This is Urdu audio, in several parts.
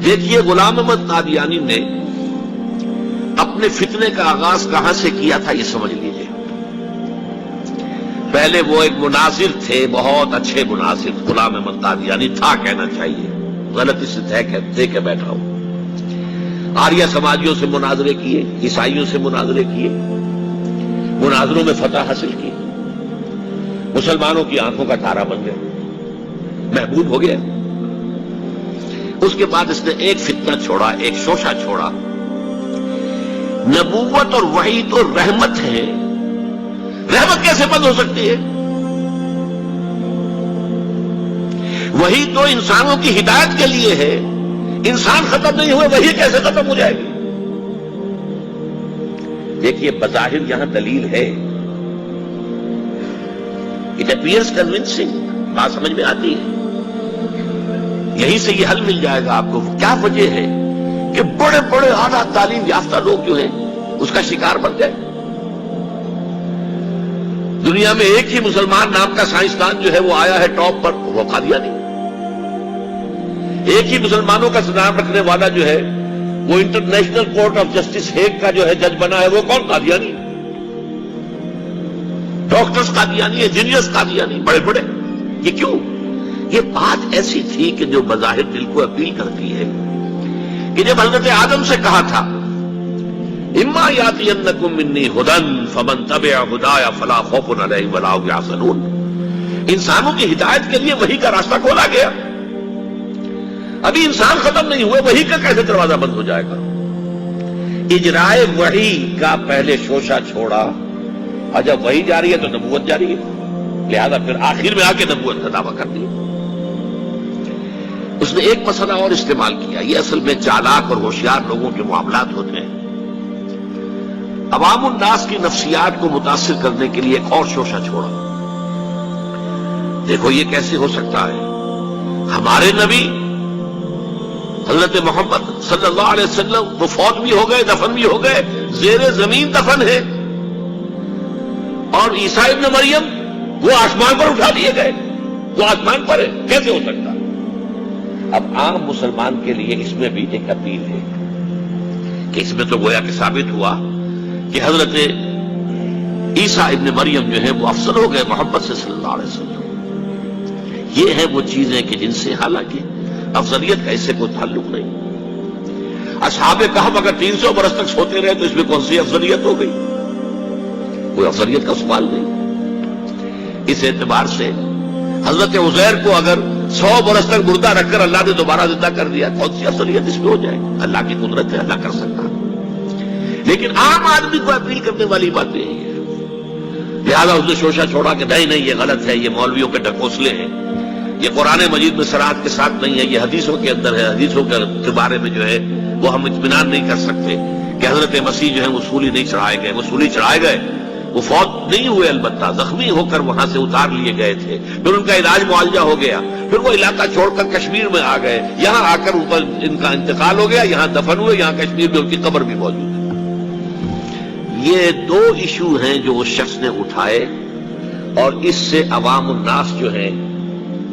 دیکھیے غلام احمد قادیانی نے اپنے فتنے کا آغاز کہاں سے کیا تھا یہ سمجھ لیجئے۔ پہلے وہ ایک مناظر تھے، بہت اچھے مناظر، غلام احمد قادیانی تھا کہنا چاہیے، غلطی سے دے کے بیٹھا ہوں۔ آریہ سماجیوں سے مناظرے کیے، عیسائیوں سے مناظرے کیے، مناظروں میں فتح حاصل کی، مسلمانوں کی آنکھوں کا تارا بن گیا، محبوب ہو گیا۔ اس کے بعد اس نے ایک فتنہ چھوڑا، ایک شوشہ چھوڑا۔ نبوت اور وحی تو رحمت ہے، رحمت کیسے بند ہو سکتی ہے؟ وحی تو انسانوں کی ہدایت کے لیے ہے، انسان ختم نہیں ہوئے وحی کیسے ختم ہو جائے گی؟ دیکھیے بظاہر یہاں دلیل ہے، اٹ اپیئرز کنونسنگ، بات سمجھ میں آتی ہے، یہیں سے یہ حل مل جائے گا آپ کو۔ کیا وجہ ہے کہ بڑے بڑے اعلیٰ تعلیم یافتہ لوگ جو ہیں اس کا شکار بن گئے؟ دنیا میں ایک ہی مسلمان نام کا سائنسدان جو ہے وہ آیا ہے ٹاپ پر، وہ قادیانی۔ ایک ہی مسلمانوں کا نام رکھنے والا جو ہے وہ international court of justice Hague کا جو ہے جج بنا ہے، وہ کون؟ قادیانی۔ ڈاکٹرز قادیانی، انجینئرز قادیانی، بڑے بڑے۔ یہ کیوں؟ یہ بات ایسی تھی کہ جو بظاہر دل کو اپیل کرتی ہے کہ جب حضرت آدم سے کہا تھا اما یاتینکم منی ھدی فمن تبع ھدای فلا خوف علیہم ولا هم یحزنون، انسانوں کی ہدایت کے لیے وحی کا راستہ کھولا گیا۔ ابھی انسان ختم نہیں ہوئے، وحی کا کیسے دروازہ بند ہو جائے گا؟ اجرائے وحی کا پہلے شوشہ چھوڑا، اور جب وحی جاری ہے تو نبوت جاری ہے، لہذا پھر آخر میں آ کے نبوت کا دعویٰ کر دیا۔ اس نے ایک مسئلہ اور استعمال کیا، یہ اصل میں چالاک اور ہوشیار لوگوں کے معاملات ہوتے ہیں۔ عوام الناس کی نفسیات کو متاثر کرنے کے لیے ایک اور شوشہ چھوڑا۔ دیکھو یہ کیسے ہو سکتا ہے؟ ہمارے نبی حضرت محمد صلی اللہ علیہ وسلم وہ فوت بھی ہو گئے، دفن بھی ہو گئے، زیر زمین دفن ہے، اور عیسیٰ ابن مریم وہ آسمان پر اٹھا دیے گئے، وہ آسمان پر ہے، کیسے ہو سکتا؟ اب عام مسلمان کے لیے اس میں بھی ایک اپیل ہے کہ اس میں تو گویا کہ ثابت ہوا کہ حضرت عیسیٰ ابن مریم جو ہے وہ افضل ہو گئے محمد سے صلی اللہ علیہ وسلم۔ یہ ہیں وہ چیزیں کہ جن سے حالانکہ افضلیت کا اس سے کوئی تعلق نہیں۔ اصحاب کہف اگر 300 برس تک سوتے رہے تو اس میں کون سی افضلیت ہو گئی؟ کوئی افضلیت کا سوال نہیں۔ اس اعتبار سے حضرت عزیر کو اگر 100 برس تک مردہ رکھ کر اللہ نے دوبارہ زندہ کر دیا، کون سی افضلیت اس میں ہو جائے؟ اللہ کی قدرت ہے، اللہ کر سکتا۔ لیکن عام آدمی کو اپیل کرنے والی بات نہیں ہے، لہذا اس نے شوشہ چھوڑا کہ نہیں یہ غلط ہے، یہ مولویوں کے ڈھکوسلے ہیں، یہ قرآن مجید میں صراحت کے ساتھ نہیں ہے، یہ حدیثوں کے اندر ہے، حدیثوں کے بارے میں جو ہے وہ ہم اطمینان نہیں کر سکتے کہ حضرت مسیح جو ہے وہ سولی نہیں چڑھائے گئے، وہ سولی چڑھائے گئے، وہ فوت نہیں ہوئے، البتہ زخمی ہو کر وہاں سے اتار لیے گئے تھے، پھر ان کا علاج معالجہ ہو گیا، پھر وہ علاقہ چھوڑ کر کشمیر میں آ گئے، یہاں آ کر اوپر ان کا انتقال ہو گیا، یہاں دفن ہوئے، یہاں کشمیر میں ان کی قبر بھی موجود ہے۔ یہ دو ایشو ہیں جو اس شخص نے اٹھائے، اور اس سے عوام الناس جو ہیں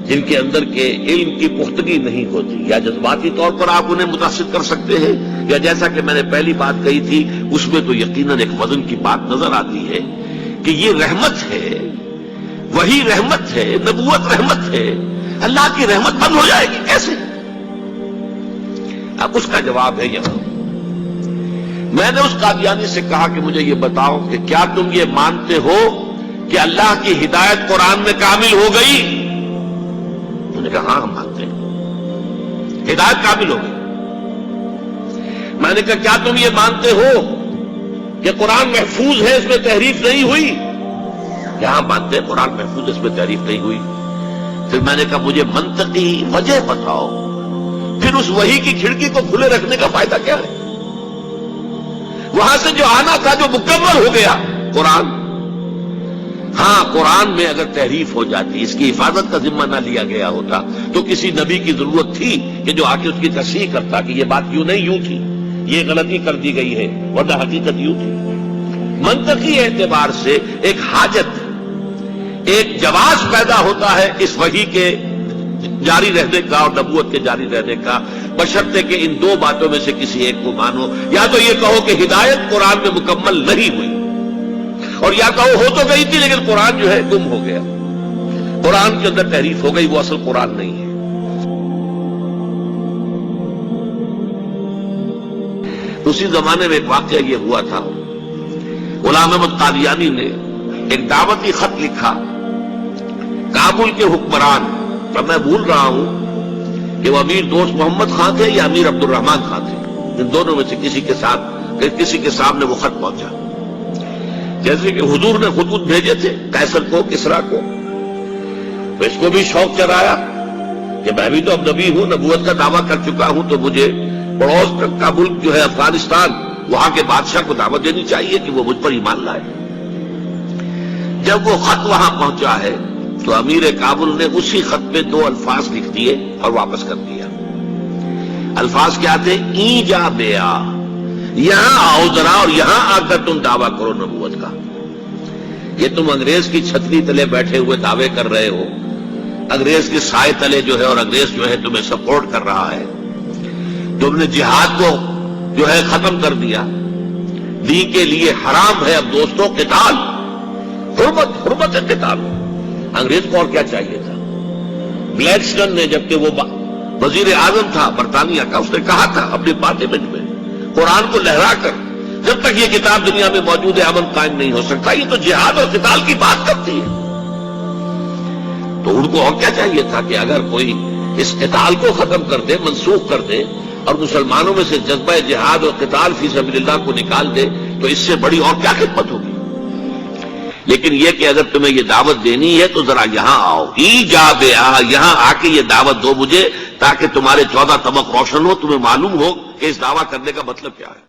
جن کے اندر کے علم کی پختگی نہیں ہوتی، یا جذباتی طور پر آپ انہیں متاثر کر سکتے ہیں، یا جیسا کہ میں نے پہلی بات کہی تھی اس میں تو یقیناً ایک وزن کی بات نظر آتی ہے کہ یہ رحمت ہے، وہی رحمت ہے، نبوت رحمت ہے، اللہ کی رحمت بند ہو جائے گی کیسے؟ اب اس کا جواب ہے یہاں۔ میں نے اس قادیانی سے کہا کہ مجھے یہ بتاؤ کہ کیا تم یہ مانتے ہو کہ اللہ کی ہدایت قرآن میں کامل ہو گئی؟ انہوں نے کہا ہاں ہم مانتے ہیں، ہدایت کامل ہو گئی۔ میں نے کہا کیا تم یہ مانتے ہو کہ قرآن محفوظ ہے، اس میں تحریف نہیں ہوئی؟ یہاں مانتے ہیں قرآن محفوظ، اس میں تحریف نہیں ہوئی۔ پھر میں نے کہا مجھے منطقی وجہ بتاؤ، پھر اس وحی کی کھڑکی کو کھلے رکھنے کا فائدہ کیا ہے؟ وہاں سے جو آنا تھا جو مکمل ہو گیا قرآن۔ ہاں قرآن میں اگر تحریف ہو جاتی، اس کی حفاظت کا ذمہ نہ لیا گیا ہوتا تو کسی نبی کی ضرورت تھی کہ جو آ کے اس کی تصحیح کرتا کہ یہ بات یوں نہیں یوں تھی، یہ غلطی کر دی گئی ہے، ورنہ حقیقت یوں تھی۔ منطقی اعتبار سے ایک حاجت، ایک جواز پیدا ہوتا ہے اس وحی کے جاری رہنے کا اور نبوت کے جاری رہنے کا، بشرطے کہ ان دو باتوں میں سے کسی ایک کو مانو. یا تو یہ کہو کہ ہدایت قرآن میں مکمل نہیں ہوئی، اور یا کہو ہو تو گئی تھی لیکن قرآن جو ہے گم ہو گیا، قرآن کے اندر تحریف ہو گئی، وہ اصل قرآن نہیں ہے. اسی زمانے میں ایک واقعہ یہ ہوا تھا، غلام احمد قادیانی نے ایک دعوتی خط لکھا کابل کے حکمران، اب میں بھول رہا ہوں کہ وہ امیر دوست محمد خان تھے یا امیر عبد الرحمان خان تھے، ان دونوں میں سے کسی کے سامنے وہ خط پہنچا. جیسے کہ حضور نے خطوط بھیجے تھے قیصر کو، کسریٰ کو، تو اس کو بھی شوق چڑھایا کہ میں بھی تو اب نبی ہوں، نبوت کا دعویٰ کر چکا ہوں، تو مجھے پڑوس کا ملک جو ہے افغانستان، وہاں کے بادشاہ کو دعوت دینی چاہیے کہ وہ مجھ پر ایمان لائے. جب وہ خط وہاں پہنچا ہے تو امیر کابل نے اسی خط میں 2 الفاظ لکھ دیے اور واپس کر دیا. الفاظ کیا تھے؟ ای جا بیا، یہاں آؤ ذرا اور یہاں آ کر تم دعویٰ کرو نبوت کا. یہ تم انگریز کی چھتری تلے بیٹھے ہوئے دعوے کر رہے ہو، انگریز کے سائے تلے جو ہے، اور انگریز جو ہے تمہیں سپورٹ کر رہا ہے. تم نے جہاد کو جو ہے ختم کر دیا، دین کے لیے حرام ہے اب دوستوں قتال، حرمت ہے قتال. انگریز کو اور کیا چاہیے تھا؟ گلیڈسٹن نے، جبکہ وہ وزیر اعظم تھا برطانیہ کا، اس نے کہا تھا اپنے پارلیمنٹ میں قرآن کو لہرا کر، جب تک یہ کتاب دنیا میں موجود ہے امن قائم نہیں ہو سکتا. یہ تو جہاد اور قتال کی بات کرتی ہے. تو ان کو اور کیا چاہیے تھا کہ اگر کوئی اس قتال کو ختم کر دے، منسوخ کر دے، اور مسلمانوں میں سے جذبہ جہاد اور قتال فی سبیل اللہ کو نکال دے، تو اس سے بڑی اور کیا خدمت ہوگی. لیکن یہ کہ اگر تمہیں یہ دعوت دینی ہے تو ذرا یہاں آؤ، ای جا بے آ، یہاں آ کے یہ دعوت دو مجھے، تاکہ تمہارے 14 طبق روشن ہو، تمہیں معلوم ہو کہ اس دعویٰ کرنے کا مطلب کیا ہے.